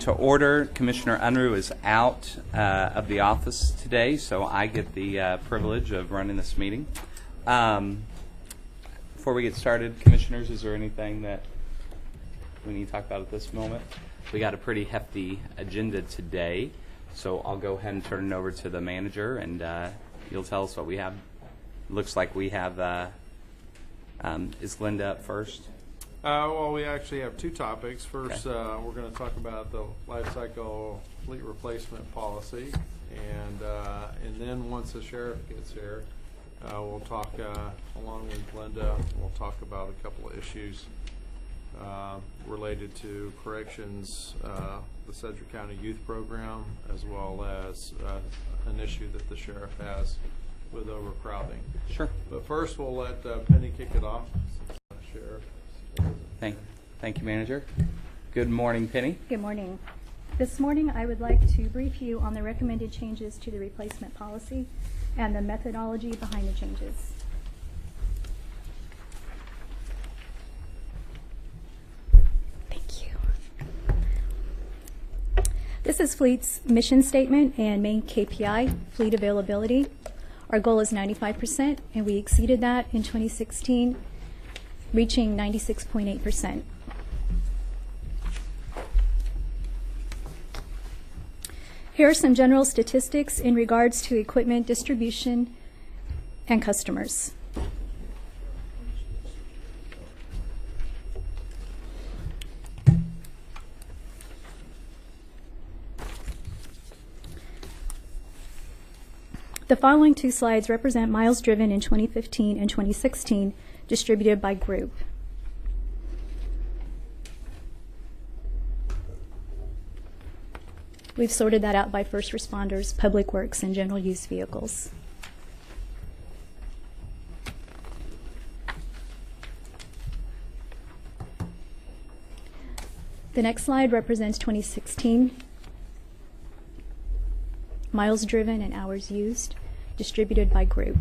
to order. Commissioner Unruh is out of the office today, so I get the privilege of running this meeting. Before we get started, Commissioners, is there anything that we need to talk about at this moment? We got a pretty hefty agenda today, so I'll go ahead and turn it over to the manager, and you'll tell us what we have. Looks like we have, is Linda up first? Well, we actually have two topics. First, we're going to talk about the life cycle fleet replacement policy, and then once the sheriff gets here, we'll talk along with Linda. We'll talk about a couple of issues related to corrections, the Sedgwick County Youth Program, as well as an issue that the sheriff has with overcrowding. Sure. But first, we'll let Penny kick it off. Sheriff. Thank you, Manager. Good morning, Penny. Good morning. This morning I would like to brief you on the recommended changes to the replacement policy and the methodology behind the changes. Thank you. This is Fleet's mission statement and main KPI, fleet availability. Our goal is 95%, and we exceeded that in 2016, reaching 96.8%. Here are some general statistics in regards to equipment distribution and customers. The following two slides represent miles driven in 2015 and 2016, distributed by group. We've sorted that out by first responders, public works, and general use vehicles. The next slide represents 2016 miles driven and hours used, distributed by group.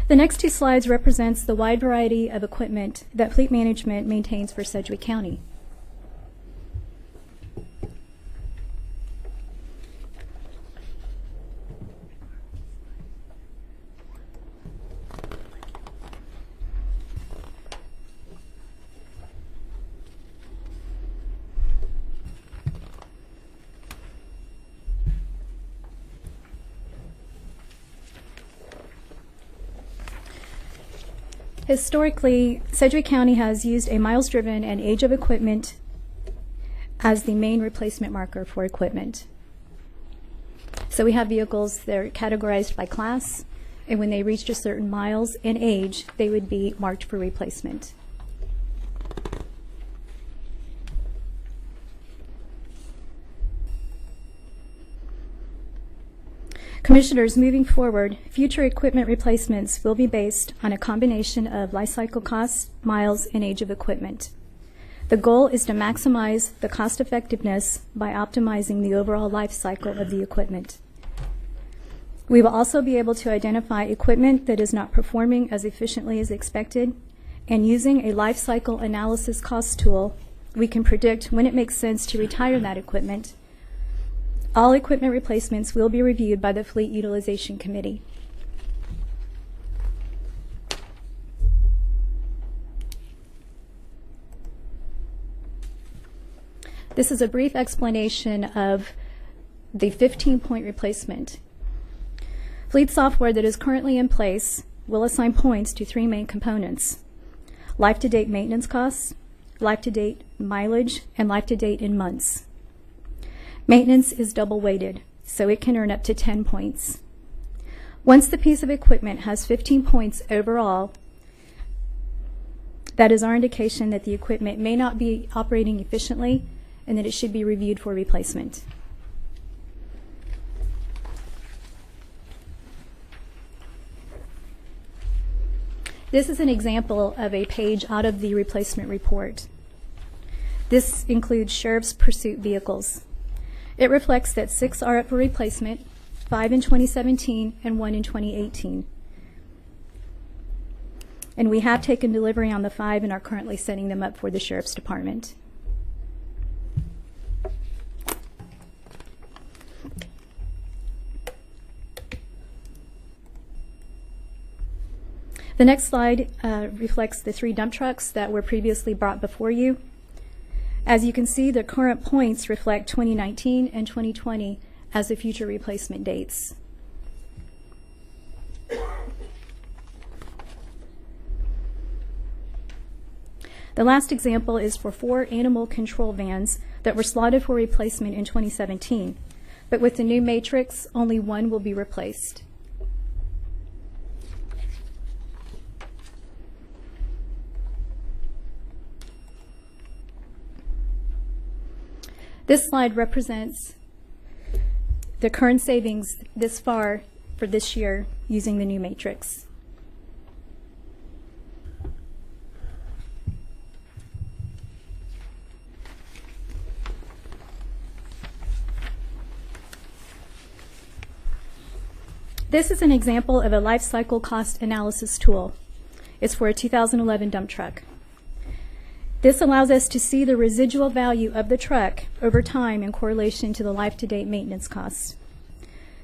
The next two slides represents the wide variety of equipment that fleet management maintains for Sedgwick County. Historically, Sedgwick County has used a miles driven and age of equipment as the main replacement marker for equipment. So we have vehicles that are categorized by class, and when they reached a certain miles and age, they would be marked for replacement. Commissioners, moving forward, future equipment replacements will be based on a combination of life cycle costs, miles, and age of equipment. The goal is to maximize the cost effectiveness by optimizing the overall life cycle of the equipment. We will also be able to identify equipment that is not performing as efficiently as expected, and using a life cycle analysis cost tool, we can predict when it makes sense to retire that equipment. All equipment replacements will be reviewed by the Fleet Utilization Committee. This is a brief explanation of the 15-point replacement. Fleet software that is currently in place will assign points to three main components: life-to-date maintenance costs, life-to-date mileage, and life-to-date in months. Maintenance is double weighted, so it can earn up to 10 points. Once the piece of equipment has 15 points overall, that is our indication that the equipment may not be operating efficiently and that it should be reviewed for replacement. This is an example of a page out of the replacement report. This includes sheriff's pursuit vehicles. It reflects that 6 are up for replacement, 5 in 2017 and 1 in 2018. And we have taken delivery on the 5 and are currently setting them up for the Sheriff's Department. The next slide reflects the 3 dump trucks that were previously brought before you. As you can see, the current points reflect 2019 and 2020 as the future replacement dates. The last example is for 4 animal control vans that were slotted for replacement in 2017, but with the new matrix, only 1 will be replaced. This slide represents the current savings this far for this year using the new matrix. This is an example of a life cycle cost analysis tool. It's for a 2011 dump truck. This allows us to see the residual value of the truck over time in correlation to the life-to-date maintenance costs.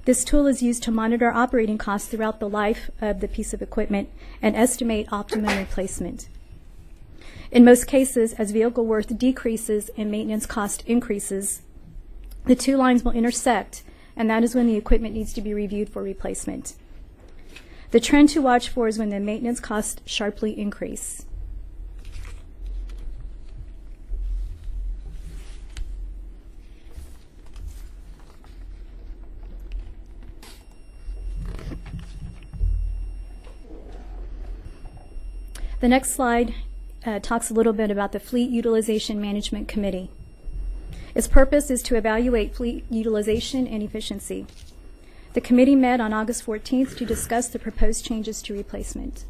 This tool is used to monitor operating costs throughout the life of the piece of equipment and estimate optimum replacement. In most cases, as vehicle worth decreases and maintenance cost increases, the 2 lines will intersect, and that is when the equipment needs to be reviewed for replacement. The trend to watch for is when the maintenance costs sharply increase. The next slide talks a little bit about the Fleet Utilization Management Committee. Its purpose is to evaluate fleet utilization and efficiency. The committee met on August 14th to discuss the proposed changes to replacement.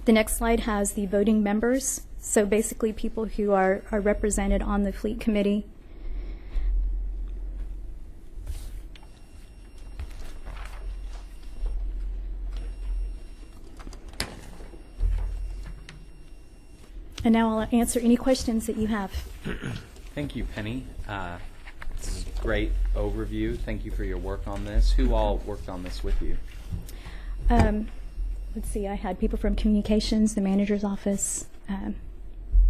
The next slide has the voting members, so basically people who are represented on the fleet committee. And now I'll answer any questions that you have. Thank you, Penny. This is a great overview. Thank you for your work on this. Who all worked on this with you? Let's see, I had people from communications, the manager's office.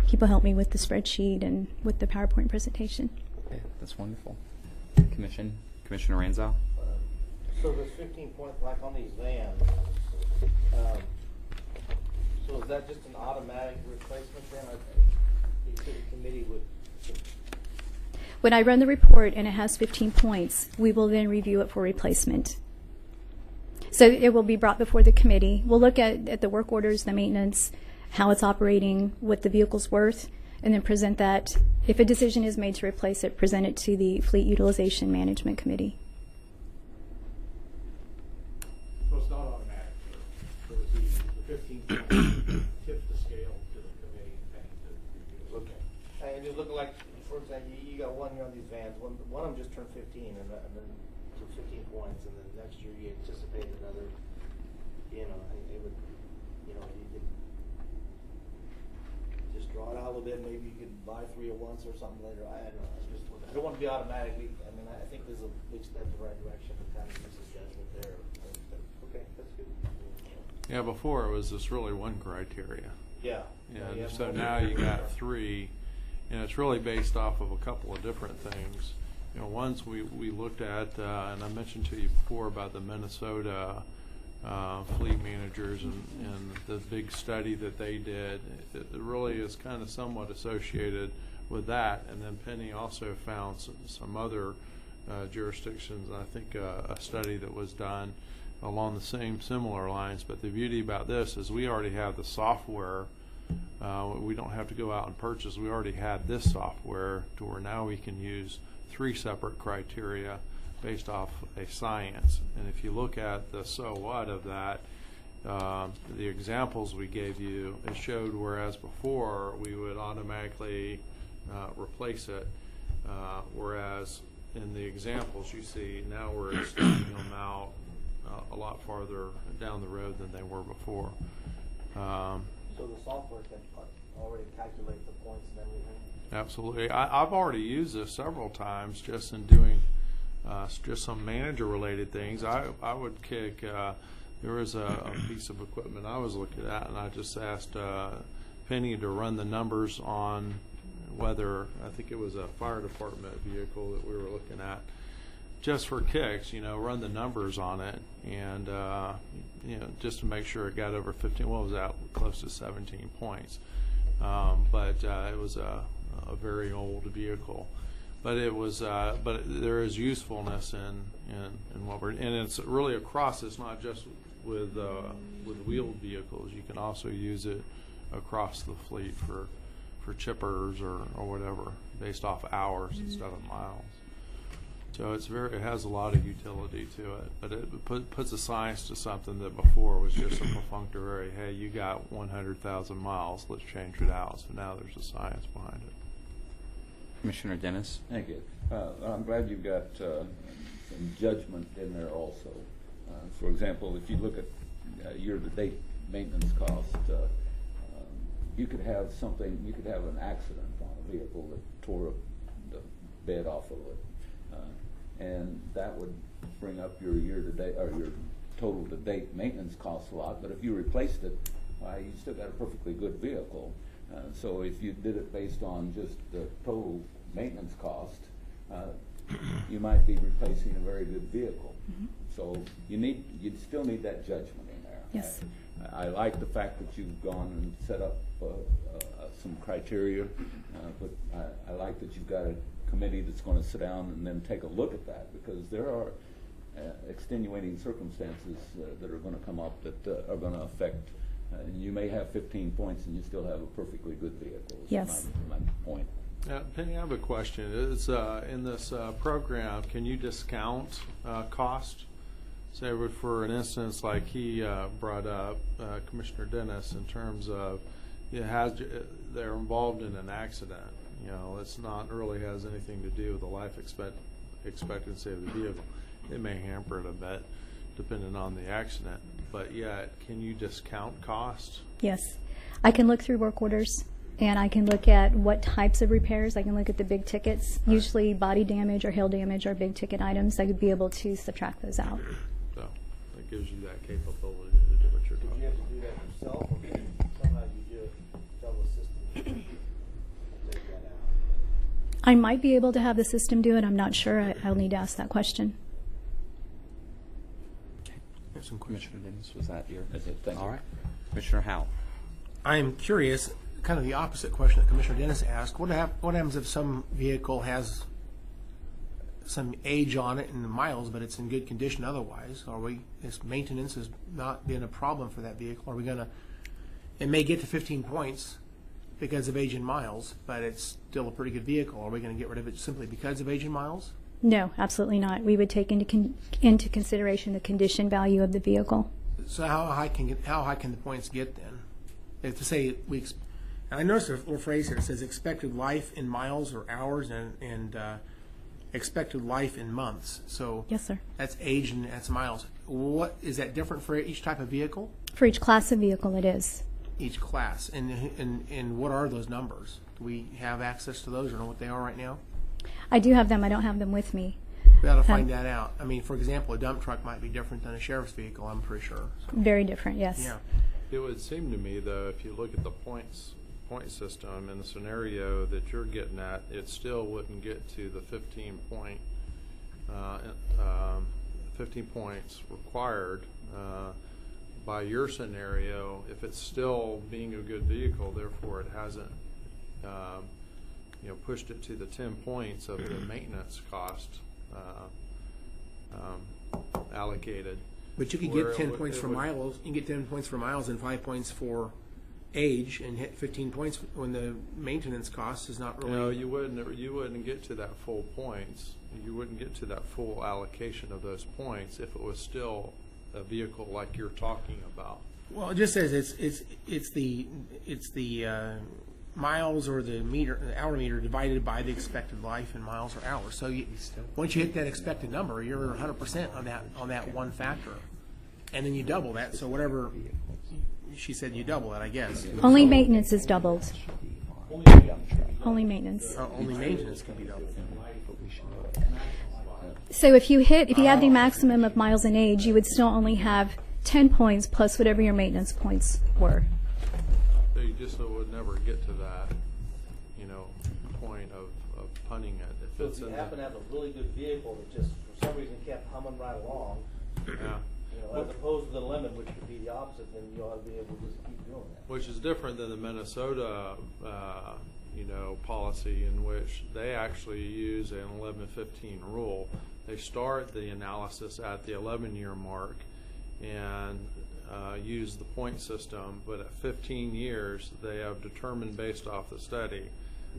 People helped me with the spreadsheet and with the PowerPoint presentation. Okay, that's wonderful. Commissioner Ranzow? So there's 15 points like on these vans. So is that just an automatic replacement then? You said the committee would. When I run the report and it has 15 points, we will then review it for replacement. So it will be brought before the committee. We'll look at the work orders, the maintenance, how it's operating, what the vehicle's worth, and then present that. If a decision is made to replace it, present it to the Fleet Utilization Management Committee. So it's not automatic. So it's easy. The 15 points tip the scale to the committee and to review. Okay. And just looking like, for example, you got 1 year on these vans. One of them just turned 15, and then to 15 points, and then next year you anticipate another. You know, it would. You know, you could just draw it out a little bit. Maybe you could buy 3 at once or something later. I don't know. I don't want to be automatic. I mean, I think this is a big step in the right direction. And kind of uses judgment there. Okay, that's good. Yeah, before it was just really 1 criteria. Yeah. And so now you got 3, and it's really based off of a couple of different things. You know, ones we looked at, and I mentioned to you before about the Minnesota fleet managers and the big study that they did. It really is kind of somewhat associated with that. And then Penny also found some other jurisdictions. I think a study that was done along the same similar lines. But the beauty about this is we already have the software. We don't have to go out and purchase. We already had this software to where now we can use 3 separate criteria based off a science. And if you look at the so what of that, the examples we gave you, it showed whereas before we would automatically replace it, whereas in the examples you see, now we're extending them out a lot farther down the road than they were before. So the software can already calculate the points and everything? Absolutely. I've already used this several times just in doing just some manager-related things. I would kick, there was a piece of equipment I was looking at, and I just asked Penny to run the numbers on whether, I think it was a fire department vehicle that we were looking at, just for kicks, run the numbers on it, and just to make sure it got over 15. Well, it was out close to 17 points, but it was a very old vehicle. But it was, but there is usefulness in what we're, and it's really across. It's not just with wheeled vehicles. You can also use it across the fleet for chippers or whatever, based off hours instead of miles. So it has a lot of utility to it, but it puts a science to something that before was just a perfunctory, hey, you got 100,000 miles, let's change it out. So now there's a science behind it. Commissioner Dennis? Thank you. I'm glad you've got some judgment in there also. For example, if you look at year-to-date maintenance cost, you could have an accident on a vehicle that tore the bed off of it. And that would bring up your year-to-date or your total-to-date maintenance cost a lot. But if you replaced it, you still got a perfectly good vehicle. So if you did it based on just the total maintenance cost, you might be replacing a very good vehicle. Mm-hmm. So you still need that judgment in there. Yes. I like the fact that you've gone and set up some criteria, but I like that you've got a committee that's going to sit down and then take a look at that, because there are extenuating circumstances that are going to come up that are going to affect. And you may have 15 points and you still have a perfectly good vehicle. Yes. My point. Penny, I have a question. Is in this program, can you discount cost? Say, for an instance, like he brought up, Commissioner Dennis, in terms of they're involved in an accident. It's not really has anything to do with the life expectancy of the vehicle. It may hamper it a bit, depending on the accident. But yet, can you discount cost? Yes. I can look through work orders, and I can look at what types of repairs. I can look at the big tickets. Right. Usually body damage or hail damage are big ticket items. I could be able to subtract those out. So that gives you that capability to do what you're talking about. Did you have to do that yourself, or can somehow you do it, tell the system to take that out? I might be able to have the system do it. I'm not sure. I'll need to ask that question. Commissioner Dennis, was that your? That's it. Thank you. All right. Commissioner Howell. I'm curious, kind of the opposite question that Commissioner Dennis asked. What happens if some vehicle has some age on it in the miles, but it's in good condition otherwise? Is maintenance has not been a problem for that vehicle? Are we gonna? It may get to 15 points because of age and miles, but it's still a pretty good vehicle. Are we going to get rid of it simply because of age and miles? No, absolutely not. We would take into consideration the condition value of the vehicle. So how high can the points get then? If to say I noticed a little phrase here. It says expected life in miles or hours, and expected life in months. So yes, sir. That's age and that's miles. What is that different for each type of vehicle? For each class of vehicle, it is. Each class, and what are those numbers? Do we have access to those, or know what they are right now? I do have them. I don't have them with me. We ought to find that out. I mean, for example, a dump truck might be different than a sheriff's vehicle, I'm pretty sure. So. Very different, yes. Yeah. It would seem to me, though, if you look at the point system and the scenario that you're getting at, it still wouldn't get to the 15 points required by your scenario if it's still being a good vehicle. Therefore, it hasn't pushed it to the 10 points of the maintenance cost allocated. But you could get 10 points for miles. You can get 10 points for miles and 5 points for age, and hit 15 points when the maintenance cost is not really. No, you wouldn't get to that full points. You wouldn't get to that full allocation of those points if it was still a vehicle like you're talking about. Well, it just says it's the miles or the hour meter divided by the expected life in miles or hours. So once you hit that expected number, you're 100% on that one factor, and then you double that. So whatever she said, you double it, I guess. Only maintenance is doubled. Only maintenance. Only maintenance can be doubled. So if you had the maximum of miles and age, you would still only have 10 points plus whatever your maintenance points were. So you just would never get to that, point of punting it. So if you happen to have a really good vehicle that just for some reason kept humming right along, Yeah. as opposed to the lemon, which would be the opposite, then you ought to be able to just keep doing that. Which is different than the Minnesota, policy in which they actually use an 11-15 rule. They start the analysis at the 11-year mark and use the point system, but at 15 years they have determined based off the study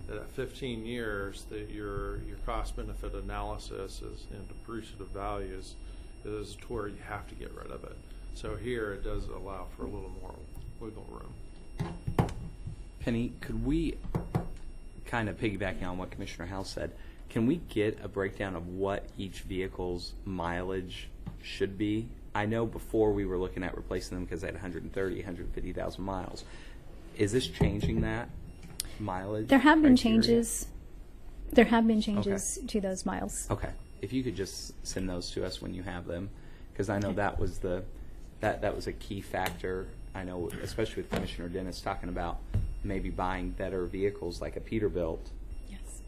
that at 15 years that your cost benefit analysis is in depreciative values is to where you have to get rid of it. So here it does allow for a little more wiggle room. Penny, could we, kind of piggybacking on what Commissioner House said, can we get a breakdown of what each vehicle's mileage should be? I know before we were looking at replacing them because they had 130, 150,000 miles. Is this changing that mileage? There have been criteria? changes. There have been changes to those miles. Okay. If you could just send those to us when you have them, because I know that was that was a key factor. I know, especially with Commissioner Dennis talking about maybe buying better vehicles like a Peterbilt, Yes.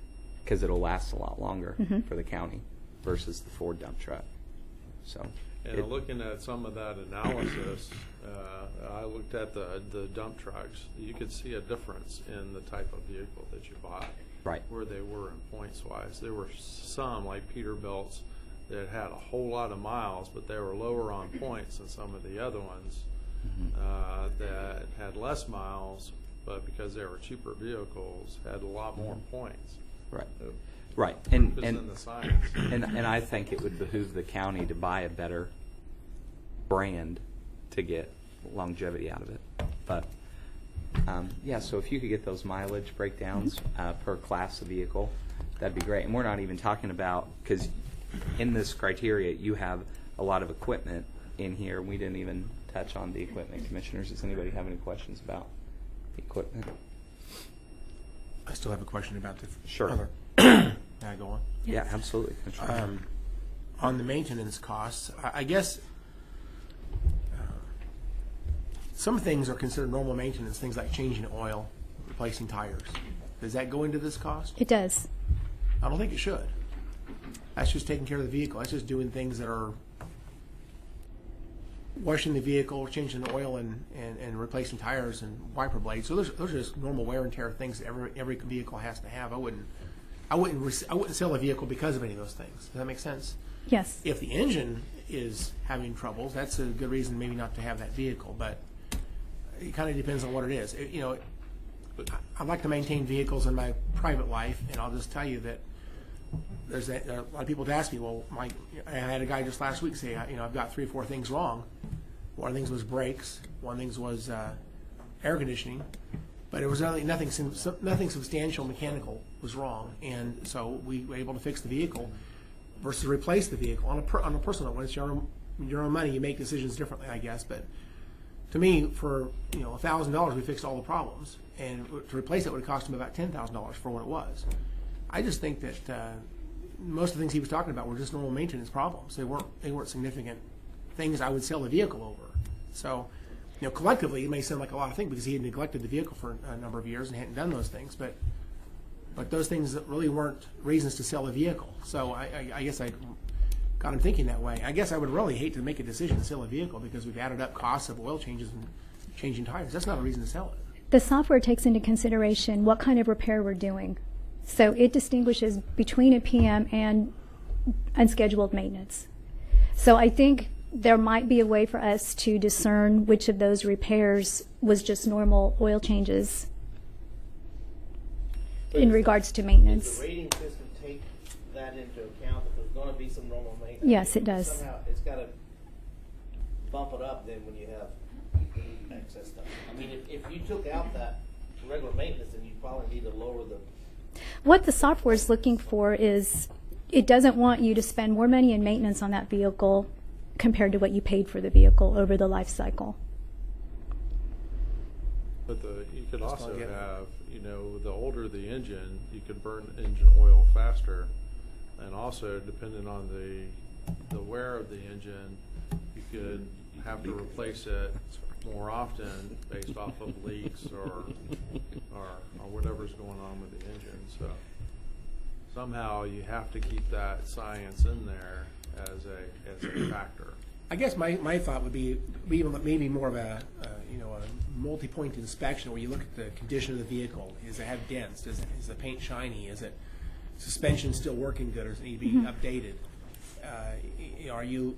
because it'll last a lot longer Mhm. for the county versus the Ford dump truck. So, And looking at some of that analysis, I looked at the dump trucks. You could see a difference in the type of vehicle that you buy. right. Where they were in points wise. There were some like Peterbilts that had a whole lot of miles, but they were lower on points than some of the other ones that had less miles, but because they were cheaper vehicles, had a lot more points. Right. It Right. was And in the science. and I think it would behoove the county to buy a better brand to get longevity out of it. But yeah, so if you could get those mileage breakdowns per class of vehicle, that'd be great. And we're not even talking about, because in this criteria you have a lot of equipment in here. We didn't even touch on the equipment. Commissioners, does anybody have any questions about the equipment? I still have a question about the Sure. other. Can I go on? Yeah, absolutely, Commissioner. On the maintenance costs, I guess some things are considered normal maintenance, things like changing oil, replacing tires. Does that go into this cost? It does. I don't think it should. That's just taking care of the vehicle. That's just doing things that are washing the vehicle, changing the oil, and replacing tires and wiper blades. So those are just normal wear and tear things that every vehicle has to have. I wouldn't sell a vehicle because of any of those things. Does that make sense? Yes. If the engine is having troubles, that's a good reason maybe not to have that vehicle. But it kind of depends on what it is. I like to maintain vehicles in my private life, and I'll just tell you that there's a lot of people have asked me, well, I had a guy just last week say, I've got 3 or 4 things wrong. One of the things was brakes. One of the things was air conditioning. But it was nothing substantial mechanical was wrong. And so we were able to fix the vehicle versus replace the vehicle. On a personal note, when it's your own money, you make decisions differently, I guess. But to me, for $1,000, we fixed all the problems. And to replace it would have cost him about $10,000 for what it was. I just think that most of the things he was talking about were just normal maintenance problems. They weren't significant things I would sell the vehicle over. So, collectively, it may sound like a lot of things because he had neglected the vehicle for a number of years and hadn't done those things. But those things really weren't reasons to sell a vehicle. So I guess I got him thinking that way. I guess I would really hate to make a decision to sell a vehicle because we've added up costs of oil changes and changing tires. That's not a reason to sell it. The software takes into consideration what kind of repair we're doing. So it distinguishes between a PM and unscheduled maintenance. So I think there might be a way for us to discern which of those repairs was just normal oil changes in regards to Does maintenance. the rating system take that into account, that there's going to be some normal maintenance? Yes, it does. Somehow, it's got to bump it up then when you have excess stuff. I mean, if you took out that regular maintenance, then you probably need to lower the. What the software is looking for is it doesn't want you to spend more money in maintenance on that vehicle compared to what you paid for the vehicle over the life cycle. But you could Just also don't get it. have, the older the engine, you could burn engine oil faster. And also, depending on the wear of the engine, you could have to replace it more often based off of leaks or whatever's going on with the engine. So somehow you have to keep that science in there as a factor. I guess my thought would be maybe more of a multi-point inspection where you look at the condition of the vehicle. Does it have dents? Is the paint shiny? Is it suspension still working good, or does it need to be updated? Are you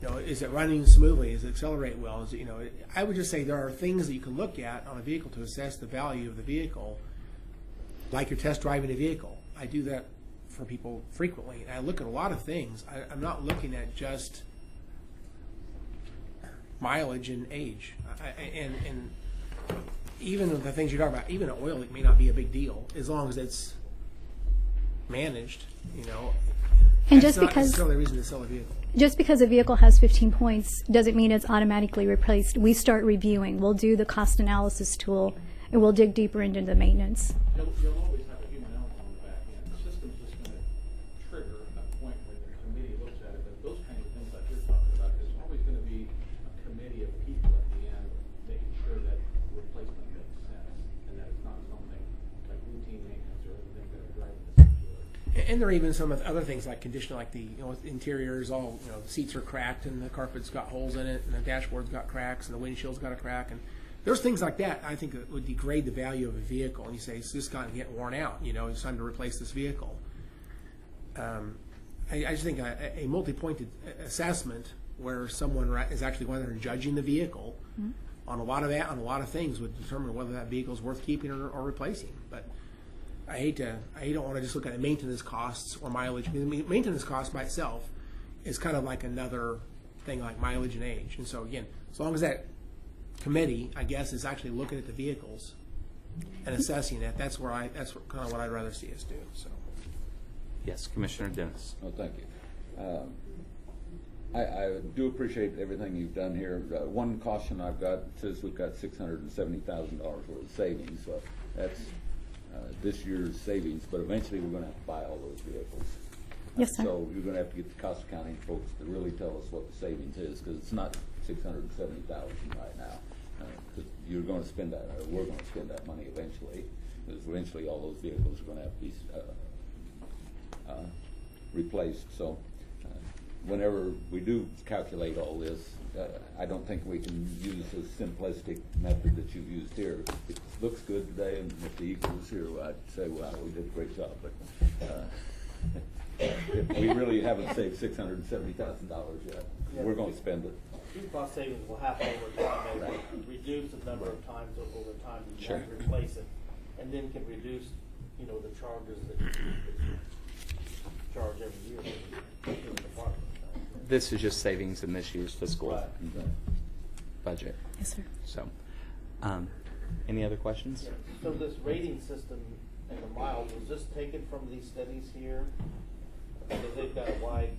is it running smoothly? Does it accelerate well? Is it, I would just say there are things that you can look at on a vehicle to assess the value of the vehicle, like you're test driving a vehicle. I do that for people frequently. And I look at a lot of things. I'm not looking at just mileage and age. And even the things you're talking about, even an oil leak may not be a big deal as long as it's managed, And That's just not because necessarily a reason to sell a vehicle. just because a vehicle has 15 points doesn't mean it's automatically replaced. We start reviewing. We'll do the cost analysis tool, and we'll dig deeper into the maintenance. You'll always have a human element on the back end. The system's just going to trigger a point when the committee looks at it. But those kinds of things that you're talking about, there's always going to be a committee of people at the end making sure that replacement makes sense and that it's not something like routine maintenance or other things that are driving this into it. And there are even some other things like condition, like the interior is all the seats are cracked and the carpet's got holes in it and the dashboard's got cracks and the windshield's got a crack, and there's things like that I think that would degrade the value of a vehicle. And you say it's just gotten getting worn out. It's time to replace this vehicle. I just think a multi-pointed assessment where someone is actually going there and judging the vehicle on a lot of things would determine whether that vehicle is worth keeping or replacing. But I don't want to just look at maintenance costs or mileage. I mean, maintenance cost by itself is kind of like another thing like mileage and age. And so again, as long as that committee, I guess, is actually looking at the vehicles and assessing that, that's kind of what I'd rather see us do. So. Yes, Commissioner Dennis. Oh, thank you. I do appreciate everything you've done here. One caution I've got says we've got $670,000 worth of savings. So that's this year's savings, but eventually we're going to have to buy all those vehicles. Yes, sir. So you're going to have to get the cost accounting folks to really tell us what the savings is, because it's not $670,000 right now. 'Cause you're going to spend that, or we're going to spend that money eventually, because eventually all those vehicles are going to have to be replaced. So whenever we do calculate all this, I don't think we can use a simplistic method that you've used here. It looks good today, and if the equal was here, I'd say, wow, we did a great job. But we really haven't saved $670,000 yet. We're going to spend it. True cost savings will happen over time as we reduce the number of times over time we Sure. want to replace it, and then can reduce, the charges that you charge every year to the department. This is just savings in this year's fiscal Right. budget. Yes, sir. So, any other questions? So this rating system and the miles, was this taken from these studies here? Because they've got a wide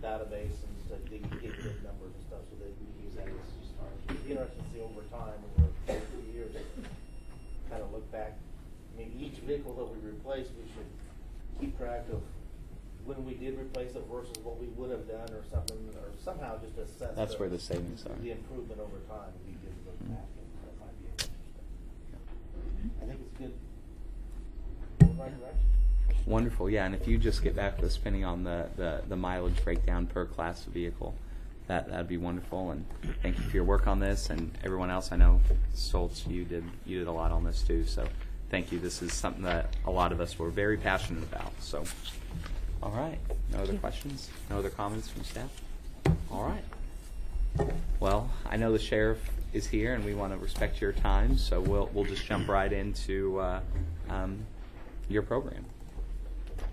database and so they can get good numbers and stuff, so they can use that as just it'd be interesting to see over time, over a few years, kind of look back. I mean, each vehicle that we replace, we should keep track of when we did replace it versus what we would have done or something, or somehow just assess. That's where the savings are. The improvement over time, we did look back, and that might be interesting. I think it's good. Going right direction. Wonderful, yeah. And if you just get back to the spending on the mileage breakdown per class of vehicle, that'd be wonderful. And thank you for your work on this, and everyone else. I know Stoltz, you did a lot on this too. So thank you. This is something that a lot of us were very passionate about. So, all right. No other questions? No other comments from staff? All right. Well, I know the sheriff is here, and we want to respect your time, so we'll just jump right into your program.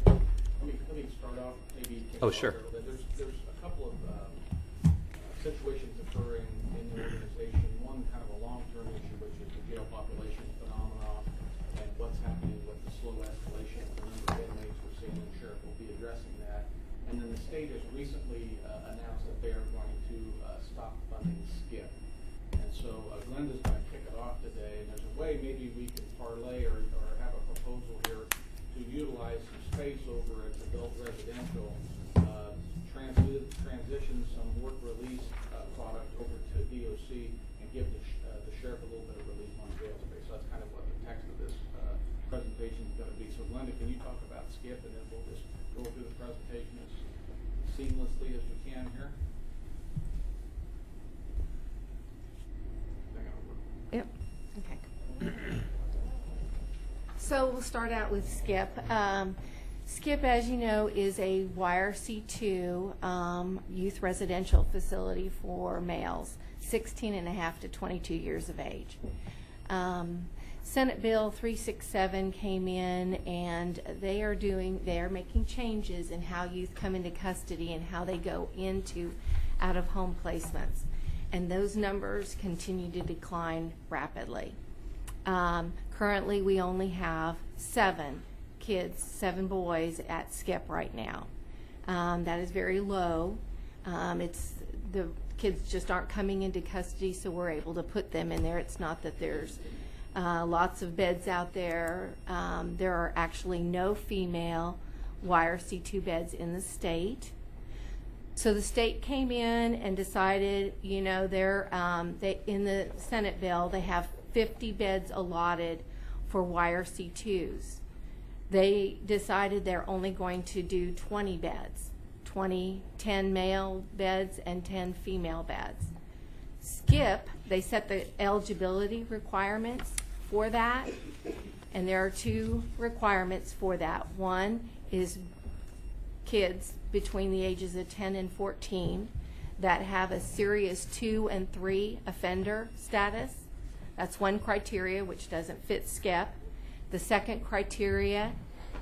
Let me start off, maybe. Oh, sure. There's a couple of situations occurring in the organization. One kind of a long-term issue, which is And then the state has recently announced that they are going to stop funding SCIP. And so Glenda's going to kick it off today, and there's a way maybe we can parlay or have a proposal here to utilize some space over at adult residential, transition some work release product over to DOC and give the sheriff a little bit of relief on jail space. So that's kind of what the text of this presentation is going to be. So Glenda, can you talk about SCIP, and then we'll just go through the presentation as seamlessly as we can here? Yep. Okay. So we'll start out with SCIP. SCIP, as you know, is a YRC2 youth residential facility for males, 16 and a half to 22 years of age. Senate Bill 367 came in, and they are making changes in how youth come into custody and how they go into out-of-home placements. And those numbers continue to decline rapidly. Currently, we only have 7 kids, 7 boys at SCIP right now. That is very low. The kids just aren't coming into custody, so we're able to put them in there. It's not that there's lots of beds out there. There are actually no female YRC2 beds in the state. So the state came in and decided, you know, they in the Senate bill, they have 50 beds allotted for YRC2s. They decided they're only going to do 20 beds, 10 male beds and 10 female beds. SCIP, they set the eligibility requirements for that, and there are 2 requirements for that. One is kids between the ages of 10 and 14 that have a serious 2 and 3 offender status. That's one criteria, which doesn't fit SCIP. The second criteria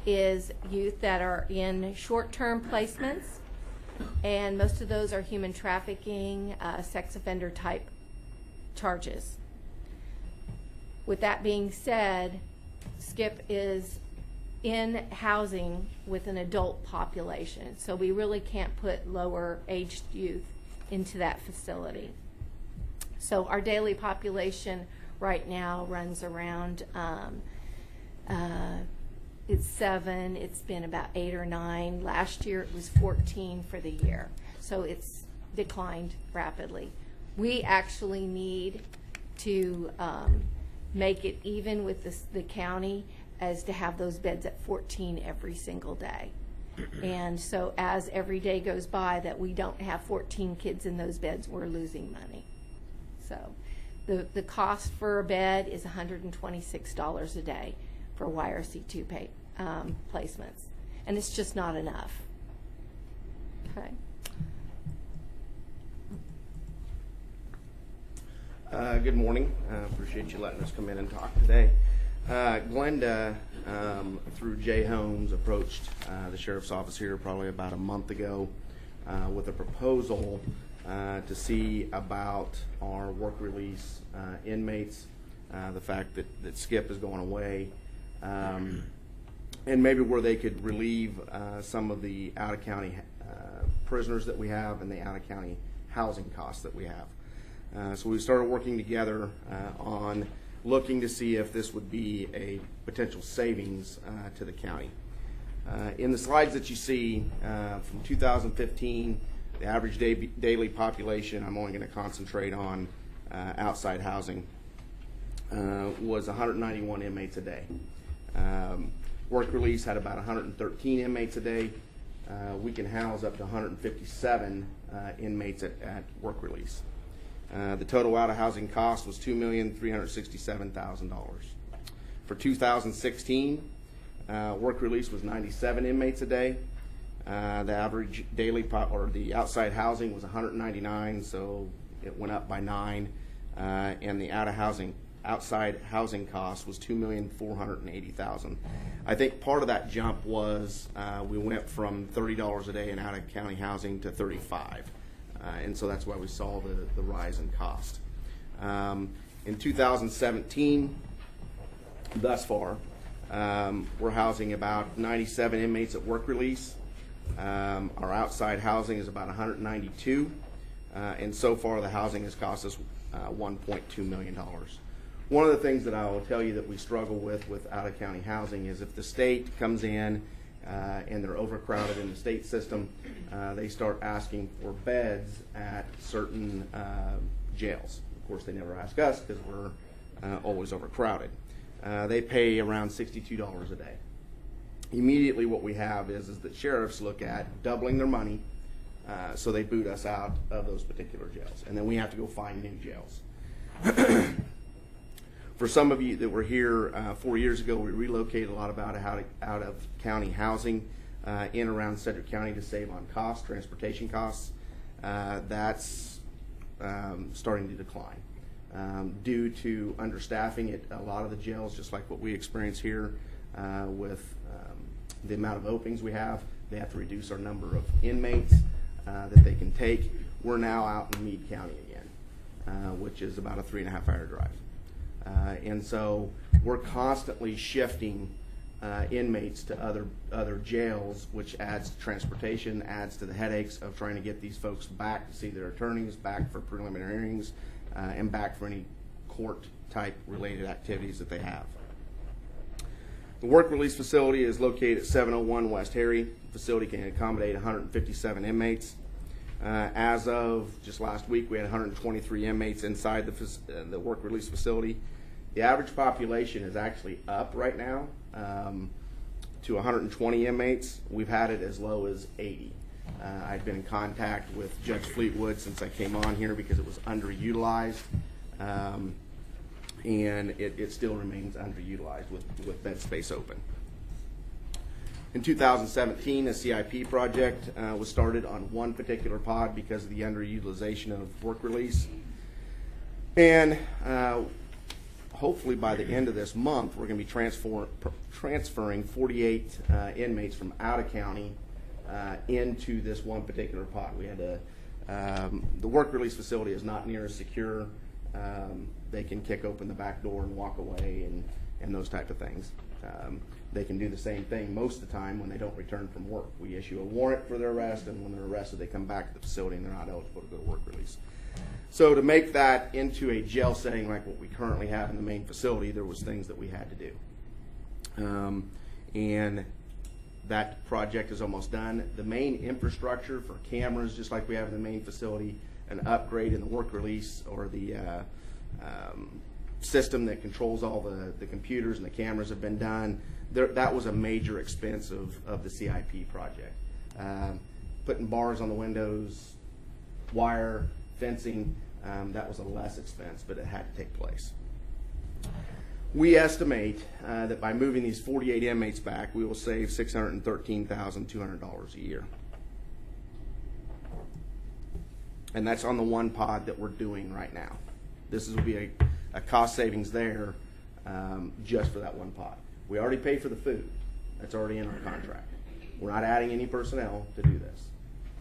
is youth that are in short-term placements, and most of those are human trafficking, sex offender type charges. With that being said, SCIP is in housing with an adult population, so we really can't put lower aged youth into that facility. So our daily population right now runs around, it's 7, it's been about 8 or 9. Last year it was 14 for the year, so it's declined rapidly. We actually need to make it even with the county as to have those beds at 14 every single day. And so as every day goes by that we don't have 14 kids in those beds, we're losing money. So the cost for a bed is $126 a day for YRC2 placements, and it's just not enough. Okay. Good morning. Appreciate you letting us come in and talk today. Glenda, through Jay Holmes, approached the sheriff's office here probably about a month ago with a proposal to see about our work release inmates, the fact that SCIP is going away, and maybe where they could relieve some of the out-of-county prisoners that we have and the out-of-county housing costs that we have. So we started working together on looking to see if this would be a potential savings to the county. In the slides that you see from 2015, the average daily population, I'm only going to concentrate on outside housing, was 191 inmates a day. Work release had about 113 inmates a day. We can house up to 157 inmates at work release. The total out-of-housing cost was $2,367,000. For 2016, work release was 97 inmates a day. The average daily the outside housing was 199, so it went up by 9, and the outside housing cost was $2,480,000. I think part of that jump was we went from $30 a day in out-of-county housing to $35. And so that's why we saw the rise in cost. In 2017, thus far, we're housing about 97 inmates at work release, Our outside housing is about 192, and so far the housing has cost us $1.2 million. One of the things that I will tell you that we struggle with out-of-county housing is if the state comes in and they're overcrowded in the state system, they start asking for beds at certain jails. Of course, they never ask us because we're always overcrowded. They pay around $62 a day. Immediately what we have is that sheriffs look at doubling their money, so they boot us out of those particular jails. And then we have to go find new jails. For some of you that were here 4 years ago, we relocated a lot of out-of-county housing in around Sedgwick County to save on costs, transportation costs. That's starting to decline due to understaffing at a lot of the jails, just like what we experience here with the amount of openings we have. They have to reduce our number of inmates that they can take. We're now out in Meade County again, which is about a 3.5-hour drive. And so we're constantly shifting inmates to other jails, which adds to transportation, adds to the headaches of trying to get these folks back to see their attorneys, back for preliminary hearings, and back for any court-type related activities that they have. The work release facility is located at 701 West Harry. The facility can accommodate 157 inmates. As of just last week, we had 123 inmates inside the work release facility. The average population is actually up right now to 120 inmates. We've had it as low as 80. I've been in contact with Judge Fleetwood since I came on here because it was underutilized, and it still remains underutilized with bed space open. In 2017, a CIP project was started on one particular pod because of the underutilization of work release. And hopefully by the end of this month, we're going to be transferring 48 inmates from out of county into this one particular pod. We had the work release facility is not near as secure. They can kick open the back door and walk away and those type of things. They can do the same thing most of the time when they don't return from work. We issue a warrant for their arrest, and when they're arrested, they come back to the facility and they're not eligible to go to work release. So to make that into a jail setting like what we currently have in the main facility, there was things that we had to do. And that project is almost done. The main infrastructure for cameras, just like we have in the main facility, an upgrade in the work release or the system that controls all the computers and the cameras have been done. That was a major expense of the CIP project. Putting bars on the windows, wire, fencing, that was a less expense, but it had to take place. We estimate that by moving these 48 inmates back, we will save $613,200 a year. And that's on the one pod that we're doing right now. This will be a cost savings there just for that one pod. We already paid for the food. That's already in our contract. We're not adding any personnel to do this.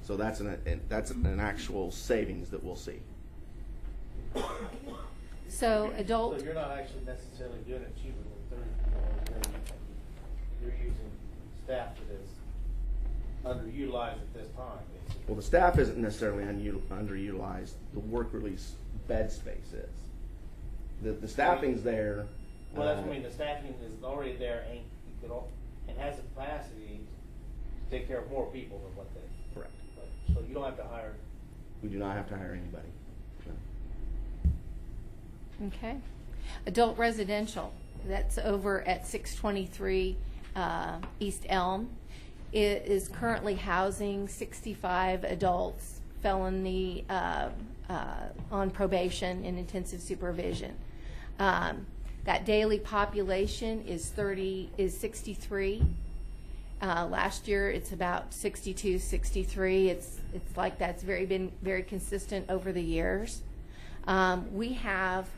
So that's an actual savings that we'll see. So adult. So you're not actually necessarily doing it cheaper than 30. You're using staff that is underutilized at this time, basically. Well, the staff isn't necessarily underutilized. The work release bed space is. The staffing's there. Well, that's what I mean. The staffing is already there, and has the capacity to take care of more people than what they. Correct. So you don't have to hire. We do not have to hire anybody. No. Okay. Adult residential, that's over at 623 East Elm. It is currently housing 65 adults, felony on probation in intensive supervision. That daily population is 63. Last year it's about 62, 63. It's like that's been very consistent over the years. We have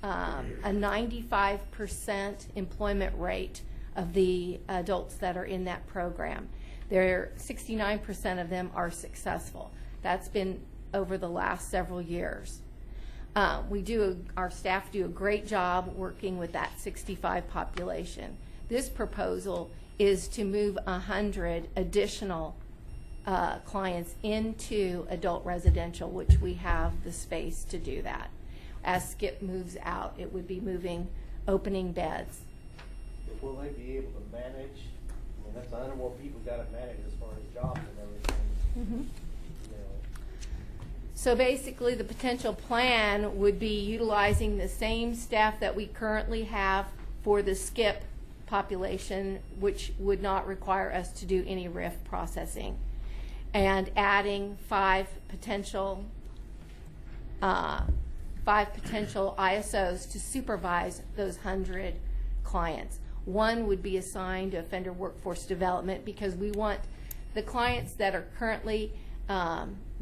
a 95% employment rate of the adults that are in that program. 69% of them are successful. That's been over the last several years. Our staff do a great job working with that 65 population. This proposal is to move 100 additional clients into adult residential, which we have the space to do that. As Skip moves out, it would be opening beds. But will they be able to manage? I mean, that's 100 more people got to manage as far as jobs and everything. Mm-hmm. You know. So basically, the potential plan would be utilizing the same staff that we currently have for the Skip population, which would not require us to do any RIF processing, and adding five potential ISOs to supervise those 100 clients. One would be assigned to offender workforce development, because we want the clients that are currently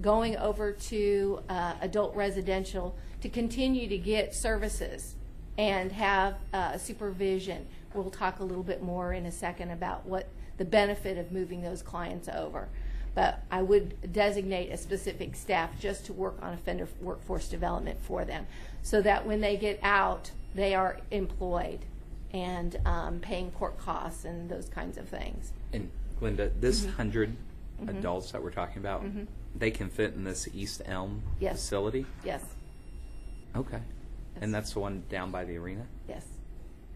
going over to adult residential to continue to get services and have supervision. We'll talk a little bit more in a second about what the benefit of moving those clients over. But I would designate a specific staff just to work on offender workforce development for them, so that when they get out, they are employed and paying court costs and those kinds of things. And Glenda, this 100 Mm-hmm. adults that we're talking about, they can fit in this East Elm Yes. facility? Yes. Okay. Yes. And that's the one down by the arena? Yes.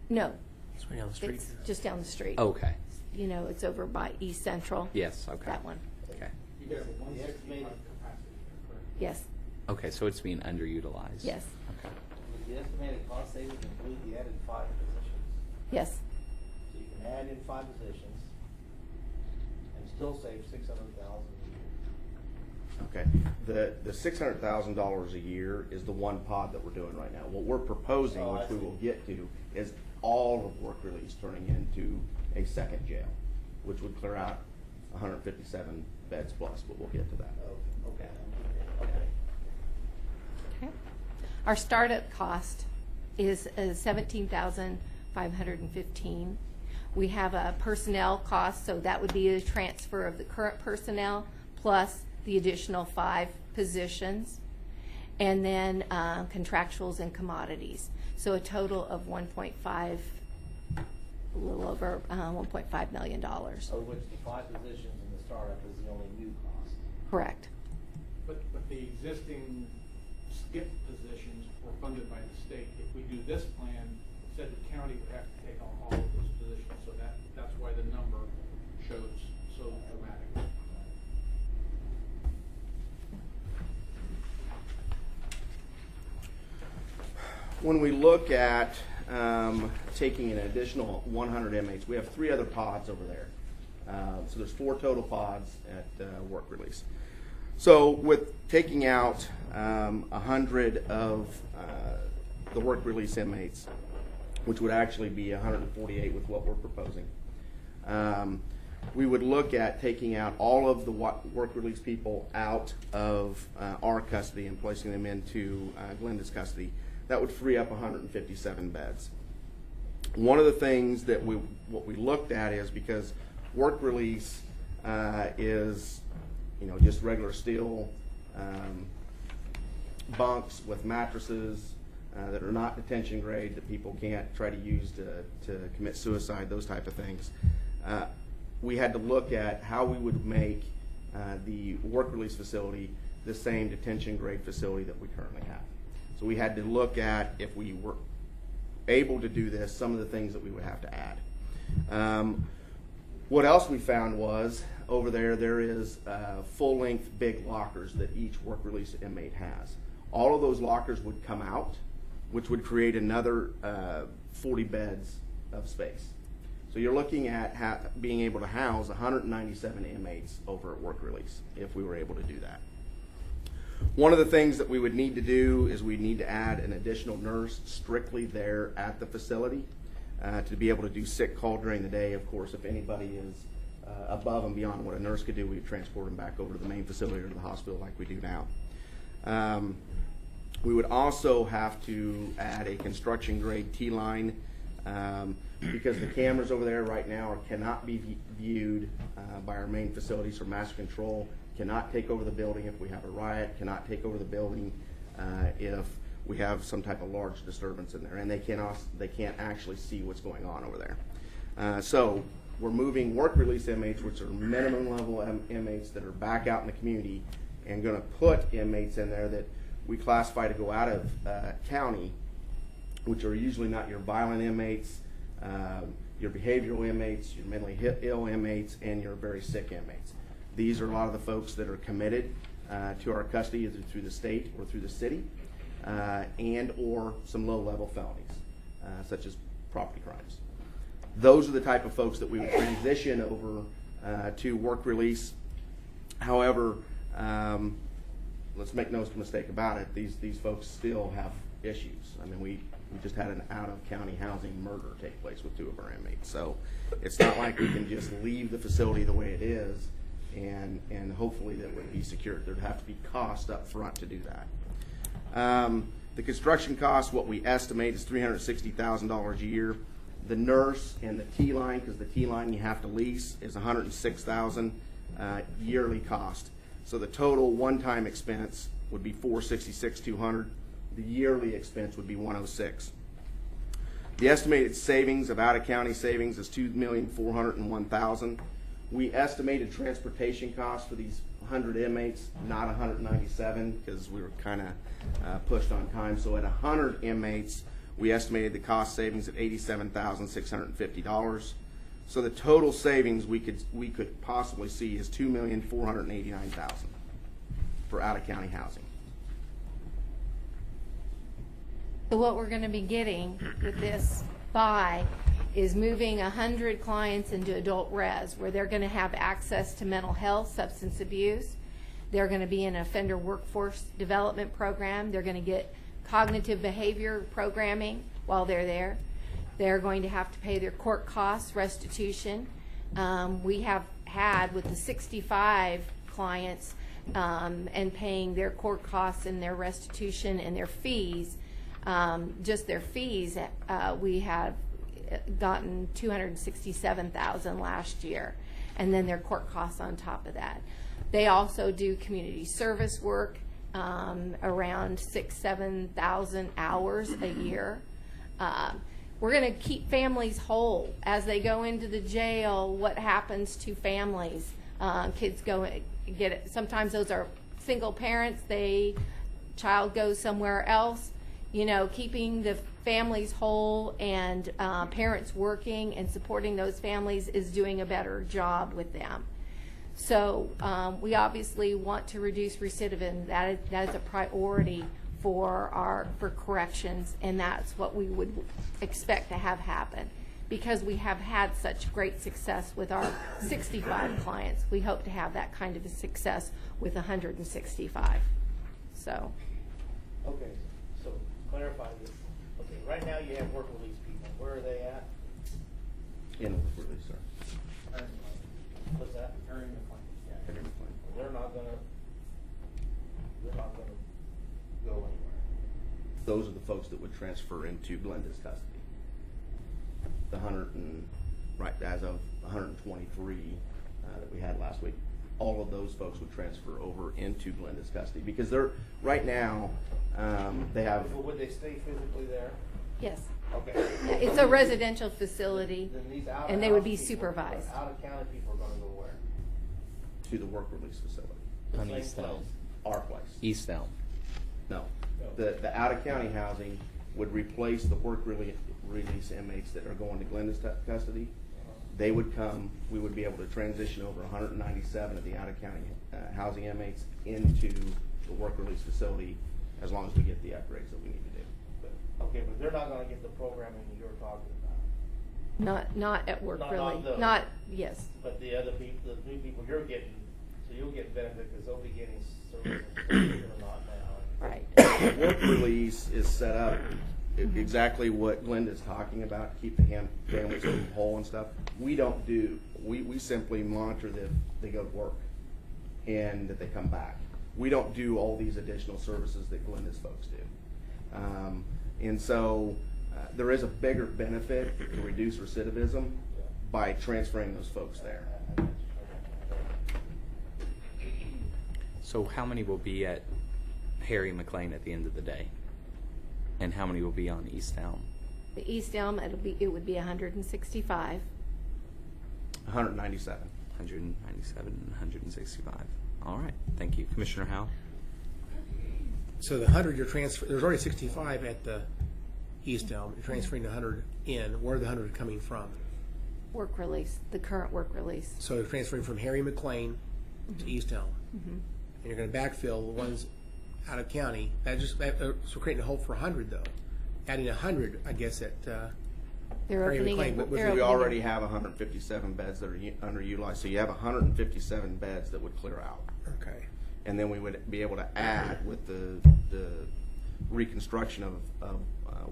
No. It's right down the street. It's just down the street. Okay. You know, it's over by East Central. Yes, okay. That one. Okay. You got 165 capacity, correct? Yes. Okay, so it's being underutilized? Yes. Okay. Would the estimated cost savings include the added 5 positions? Yes. So you can add in 5 positions and still save $600,000 a year. Okay. The $600,000 a year is the one pod that we're doing right now. What we're proposing, Oh, I which we see. will get to, is all of work release turning into a second jail, which would clear out 157 beds plus, but we'll get to that. Okay. Okay. Okay. Our startup cost is $17,515. We have a personnel cost, so that would be a transfer of the current personnel plus the additional 5 positions, and then contractuals and commodities. So a total of a little over $1.5 million. Of which the 5 positions in the startup is the only new cost. Correct. But the existing skip positions were funded by the state. If we do this plan, Sedgwick County would have to take on all of those positions, so that's why the number shows so dramatic. When we look at taking an additional 100 inmates, we have 3 other pods over there. So there's 4 total pods at work release. So with taking out 100 of the work release inmates, which would actually be 148 with what we're proposing, we would look at taking out all of the work release people out of our custody and placing them into Glenda's custody. That would free up 157 beds. One of the things that what we looked at is, because work release is, just regular steel bunks with mattresses that are not detention grade, that people can't try to use to commit suicide, those type of things. We had to look at how we would make the work release facility the same detention grade facility that we currently have. So we had to look at, if we were able to do this, some of the things that we would have to add. What else we found was, over there is full-length big lockers that each work release inmate has. All of those lockers would come out, which would create another 40 beds of space. So you're looking at being able to house 197 inmates over at work release if we were able to do that. One of the things that we would need to do is we need to add an additional nurse strictly there at the facility to be able to do sick call during the day. Of course, if anybody is above and beyond what a nurse could do, we would transport them back over to the main facility or to the hospital like we do now. We would also have to add a construction grade T-line because the cameras over there right now cannot be viewed by our main facilities for master control, cannot take over the building if we have a riot, cannot take over the building if we have some type of large disturbance in there, and they can't actually see what's going on over there. So we're moving work release inmates, which are minimum level inmates that are back out in the community, and going to put inmates in there that we classify to go out of county, which are usually not your violent inmates, your behavioral inmates, your mentally ill inmates, and your very sick inmates. These are a lot of the folks that are committed to our custody either through the state or through the city, and or some low-level felonies, such as property crimes. Those are the type of folks that we would transition over to work release. However, let's make no mistake about it, these folks still have issues. I mean, we just had an out-of-county housing murder take place with 2 of our inmates. So it's not like we can just leave the facility the way it is and hopefully that would be secured. There'd have to be cost up front to do that. The construction cost, what we estimate is $360,000 a year. The nurse and the T-line, because the T-line you have to lease, is $106,000 yearly cost. So the total one-time expense would be $466,200. The yearly expense would be $106,000. The estimated savings of out-of-county savings is $2,401,000. We estimated transportation costs for these 100 inmates, not 197, because we were kind of pushed on time. So at 100 inmates, we estimated the cost savings at $87,650. So the total savings we could possibly see is $2,489,000 for out-of-county housing. So what we're going to be getting with this buy is moving 100 clients into adult res, where they're going to have access to mental health, substance abuse. They're going to be in an offender workforce development program. They're going to get cognitive behavior programming while they're there. They're going to have to pay their court costs, restitution. We have had with the 65 clients and paying their court costs and their restitution and their fees, just their fees, we have gotten $267,000 last year, and then their court costs on top of that. They also do community service work, around 6,000-7,000 hours a year. We're going to keep families whole as they go into the jail. What happens to families? Kids go get it. Sometimes those are single parents. Child goes somewhere else. You know, keeping the families whole and parents working and supporting those families is doing a better job with them. So we obviously want to reduce recidivism. That is a priority for corrections, and that's what we would expect to have happen. Because we have had such great success with our 65 clients, we hope to have that kind of a success with 165. So. Okay, so clarify this. Okay, right now you have work release people. Where are they at? In work release, sir. What's that? Earning the claim. Yeah. They're not gonna go anywhere. Those are the folks that would transfer into Glenda's custody. The 100 and right as of 123 that we had last week, all of those folks would transfer over into Glenda's custody because they're right now they have. But would they stay physically there? Yes. Okay. Yeah, it's a residential facility, Then these and they would be out-of-house people, supervised. Out-of-county people are gonna go where? To the work release facility. On Same East Elm. place. Our place. East Elm. No. No. The out-of-county housing would replace the work release inmates that are going to Glenda's custody. They would come, we would be able to transition over 197 of the out-of-county housing inmates into the work release facility as long as we get the upgrades that we need to do. Okay, but they're not gonna get the programming you're talking about. Not at work, Not really. those. Not, yes. But the other people, the new people you're getting, so you'll get benefit because they'll be getting services that they're not now. Right. Work release is set up exactly what Glenda's talking about, keep the families whole and stuff. We don't do, we simply monitor that they go to work and that they come back. We don't do all these additional services that Glenda's folks do. And so there is a bigger benefit to reduce recidivism by transferring those folks there. So how many will be at Harry McLean at the end of the day? And how many will be on East Elm? The East Elm, it would be 165. 197. 197 and 165. All right, thank you. Commissioner Howell? So the 100 you're transfer, there's already 65 at the East Elm. You're transferring the 100 in. Where are the 100 coming from? Work release, the current work release. So you're transferring from Harry McLean to East Elm. And you're going to backfill the ones out of county. So we're creating a hole for 100 though. Adding 100, I guess, at They're Harry opening McLean, it. but they're We opening already it. have 157 beds that are underutilized, so you have 157 beds that would clear out. okay. And then we would be able to add with the reconstruction of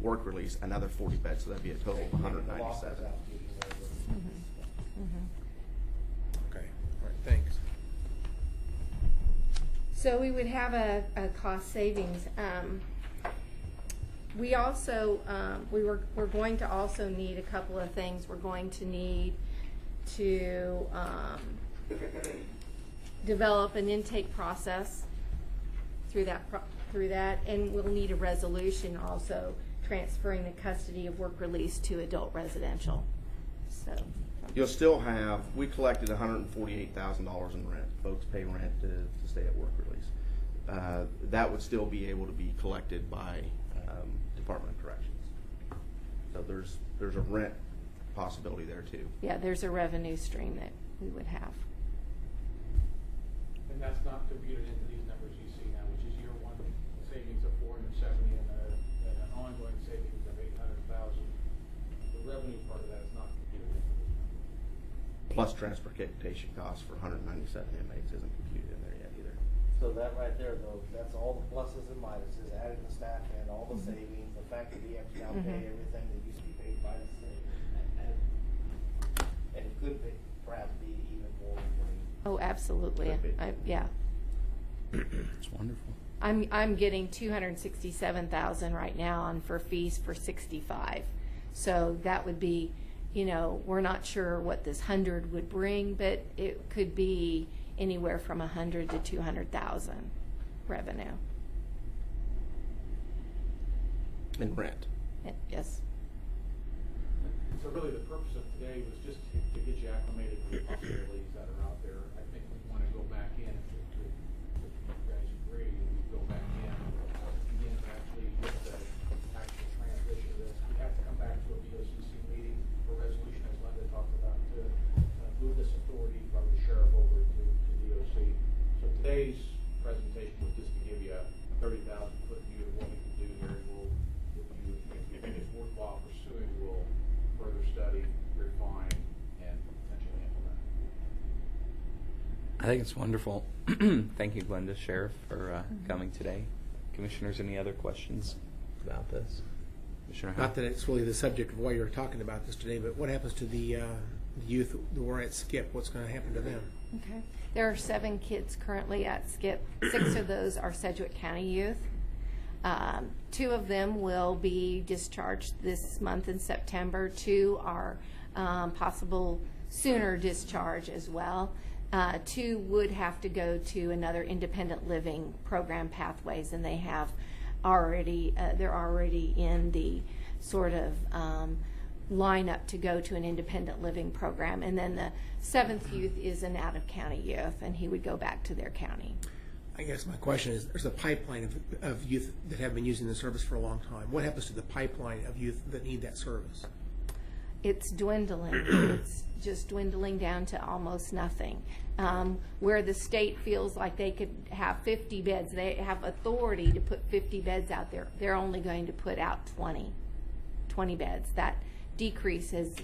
work release another 40 beds, so that'd be a total of 197. Okay. All right. Thanks. So we would have a cost savings. We also, we're going to also need a couple of things. We're going to need to develop an intake process through that, and we'll need a resolution also transferring the custody of work release to adult residential. So You'll still have, we collected $148,000 in rent. Folks pay rent to stay at work release. That would still be able to be collected by Department of Corrections. So there's a rent possibility there too. yeah, there's a revenue stream that we would have. And that's not computed into these numbers you see now, which is year one savings of 470 and an ongoing savings of 800,000. The revenue part of that is not computed into these numbers. Plus transportation costs for 197 inmates isn't computed in there yet either. So that right there, though, that's all the pluses and minuses, adding the staff and all the savings, the fact that we have to now pay everything that used to be paid by the city. And it could be, perhaps be even more than. Oh, absolutely. Could be. Yeah. It's wonderful. I'm getting 267,000 right now on for fees for 65. So that would be, we're not sure what this 100 would bring, but it could be anywhere from 100 to 200,000 revenue. In rent. Yes. So really the purpose of today was just to get you acclimated to the possibilities that are out there. I think we want to go back in, if you guys agree, we go back in, begin to actually get the actual transition of this. We have to come back to a BOCC meeting for resolution, as Linda talked about, to move this authority from the sheriff over to DOC. So today's presentation was just to give you a 30,000-foot view of what we can do here, and we'll, if you think it's worthwhile pursuing, we'll further study, refine, and potentially implement. I think it's wonderful. Thank you, Glenda, Sheriff, for coming today. Commissioners, any other questions about this? Commissioner Howell? Not that it's really the subject of why you're talking about this today, but what happens to the youth who are at SCIP? What's going to happen to them? Okay. There are 7 kids currently at SCIP. 6 of those are Sedgwick County youth. 2 of them will be discharged this month in September. 2 are possible sooner discharge as well. 2 would have to go to another independent living program pathways, and they have already, they're already in the sort of lineup to go to an independent living program. And then the 7th youth is an out-of-county youth, and he would go back to their county. I guess my question is, there's a pipeline of youth that have been using the service for a long time. What happens to the pipeline of youth that need that service? It's dwindling. It's just dwindling down to almost nothing. Where the state feels like they could have 50 beds, they have authority to put 50 beds out there. They're only going to put out 20 beds. That decrease has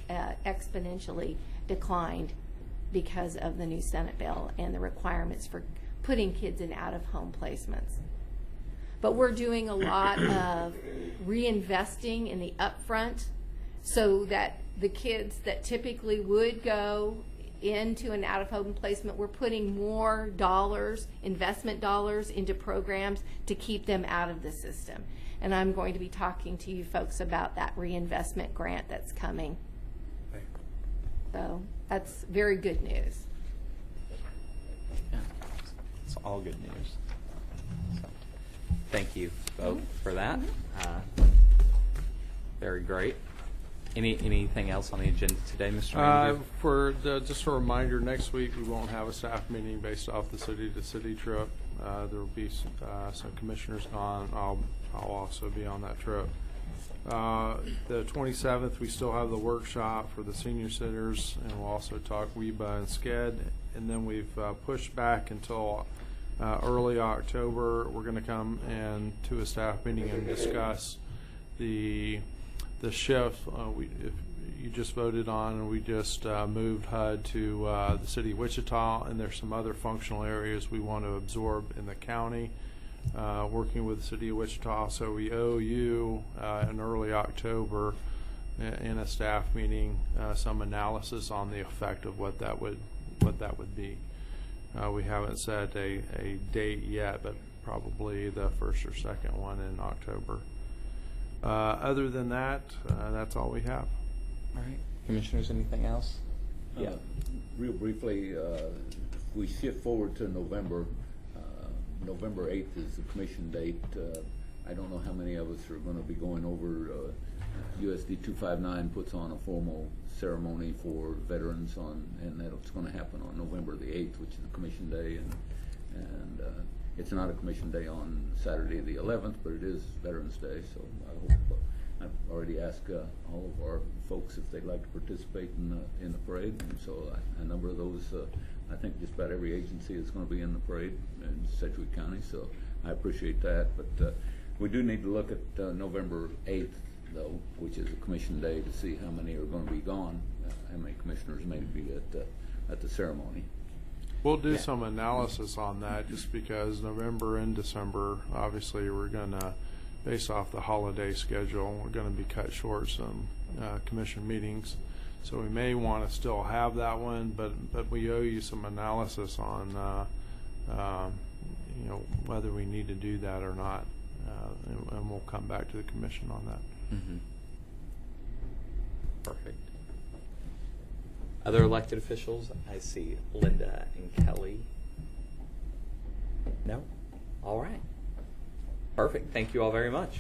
exponentially declined because of the new Senate bill and the requirements for putting kids in out-of-home placements. But we're doing a lot of reinvesting in the upfront so that the kids that typically would go into an out-of-home placement, we're putting more dollars, investment dollars, into programs to keep them out of the system. And I'm going to be talking to you folks about that reinvestment grant that's coming. So that's very good news. Yeah, it's all good news. So, thank you both for that. Very great. Anything else on the agenda today, Mr. Manager? Just a reminder, next week we won't have a staff meeting based off the city-to-city trip. There will be some commissioners gone. I'll also be on that trip. The 27th, we still have the workshop for the senior centers, and we'll also talk WEBA and SCED. And then we've pushed back until early October. We're going to come and to a staff meeting and discuss the shift if you just voted on, and we just moved HUD to the city of Wichita, and there's some other functional areas we want to absorb in the county, working with the city of Wichita. So we owe you in early October in a staff meeting some analysis on the effect of what that would be. We haven't set a date yet, but probably the first or second one in October. Other than that, that's all we have. All right. Commissioners, anything else? Yeah. Real briefly, we shift forward to November. November 8th is the commission date. I don't know how many of us are going to be going over. USD 259 puts on a formal ceremony for veterans and that's going to happen on November the 8th, which is the commission day, and it's not a commission day on Saturday the 11th, but it is Veterans Day. So I hope I've already asked all of our folks if they'd like to participate in the parade, and so a number of those. I think just about every agency is going to be in the parade in Sedgwick County, so I appreciate that. But we do need to look at November 8th, though, which is a commission day, to see how many are going to be gone, how many commissioners may be at the ceremony. We'll do some analysis on that, just because November and December, obviously, we're going to, based off the holiday schedule, we're going to be cut short some commission meetings. So we may want to still have that one, but we owe you some analysis on whether we need to do that or not, and we'll come back to the commission on that. Mm-hmm. Perfect. Other elected officials? I see Linda and Kelly. No? All right. Perfect. Thank you all very much.